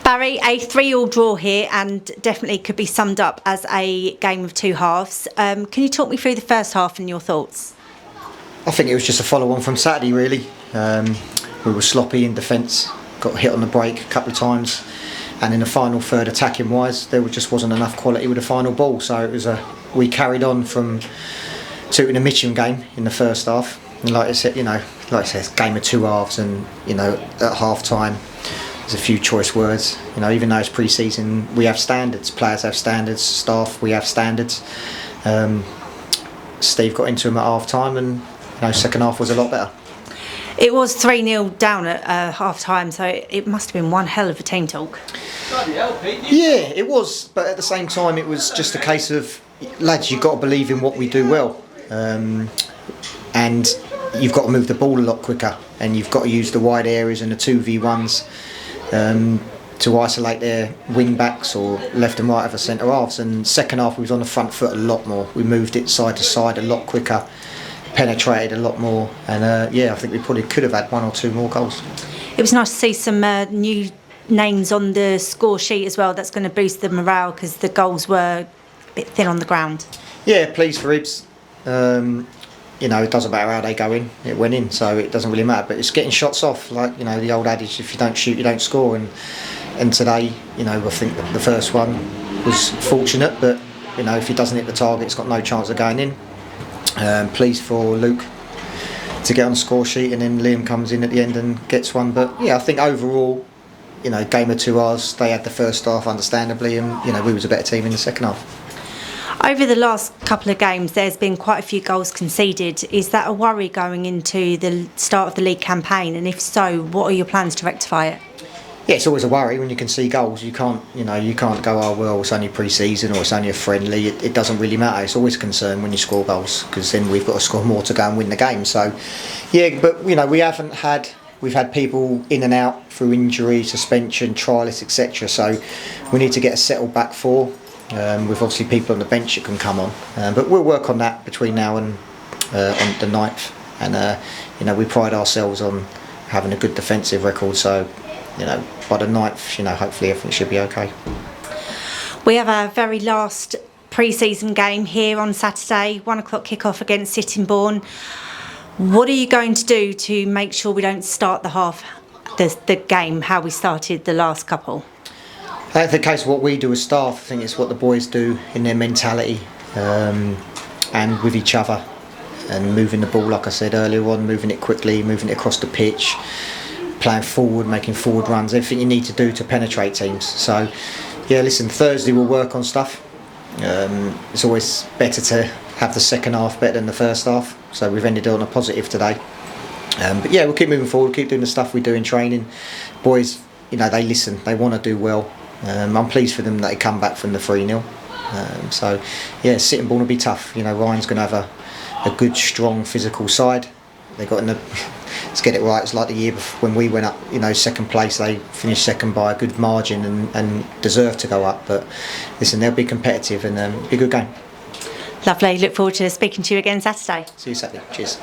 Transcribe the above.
Barry, a 3-3 draw here and definitely could be summed up as a game of two halves. Can you talk me through the first half and your thoughts? I think it was just a follow-on from Saturday, really. We were sloppy in defence, got hit on the break a couple of times, and in the final third, attacking-wise, there just wasn't enough quality with the final ball. So it was we carried on from in the Mitcham game in the first half. And like I said, it's a game of two halves, and at half-time, there's a few choice words. Even though it's pre-season, we have standards. Players have standards. Staff, we have standards. Steve got into him at half-time, and second half was a lot better. It was 3-0 down at half-time, so it must have been one hell of a team talk. Yeah, it was. But at the same time, it was just a case of, lads, you've got to believe in what we do well, and you've got to move the ball a lot quicker, and you've got to use the wide areas and the 2v1s. To isolate their wing backs or left and right of the centre halves. And second half we was on the front foot a lot more. We moved it side to side a lot quicker, penetrated a lot more, and I think we probably could have had one or two more goals. It was nice to see some new names on the score sheet as well. That's going to boost the morale because the goals were a bit thin on the ground. Yeah, pleased for Ibs. It doesn't matter how they go in, it went in, so it doesn't really matter. But it's getting shots off, like the old adage, if you don't shoot, you don't score. And today, I think the first one was fortunate, but if he doesn't hit the target, it's got no chance of going in. Pleased for Luke to get on the score sheet, and then Liam comes in at the end and gets one. But yeah, I think overall, game of two hours. They had the first half, understandably, and we was a better team in the second half. Over the last couple of games, there's been quite a few goals conceded. Is that a worry going into the start of the league campaign? And if so, what are your plans to rectify it? Yeah, it's always a worry when you can see goals. You can't go, oh well, it's only pre-season or it's only a friendly. It doesn't really matter. It's always a concern when you score goals, because then we've got to score more to go and win the game. So, yeah, but we've had people in and out through injury, suspension, trialists, etc. So we need to get a settled back four. With obviously people on the bench that can come on, but we'll work on that between now and on the 9th. And we pride ourselves on having a good defensive record. So by the 9th, hopefully everything should be okay. We have our very last pre-season game here on Saturday, 1:00 kick-off against Sittingbourne. What are you going to do to make sure we don't start the game how we started the last couple? I think the case of what we do as staff, I think it's what the boys do in their mentality, and with each other, and moving the ball, like I said earlier on, moving it quickly, moving it across the pitch, playing forward, making forward runs, everything you need to do to penetrate teams. So yeah, listen, Thursday we'll work on stuff. It's always better to have the second half better than the first half, so we've ended on a positive today. But yeah, we'll keep moving forward, keep doing the stuff we do in training. Boys, they listen, they want to do well. I'm pleased for them that they come back from the 3-0. So yeah, Sittingbourne will be tough. Ryan's going to have a good, strong, physical side. They got let's get it right. It's like the year before when we went up. Second place. They finished second by a good margin and deserved to go up. But listen, they'll be competitive and be a good game. Lovely. Look forward to speaking to you again Saturday. See you Saturday. Cheers.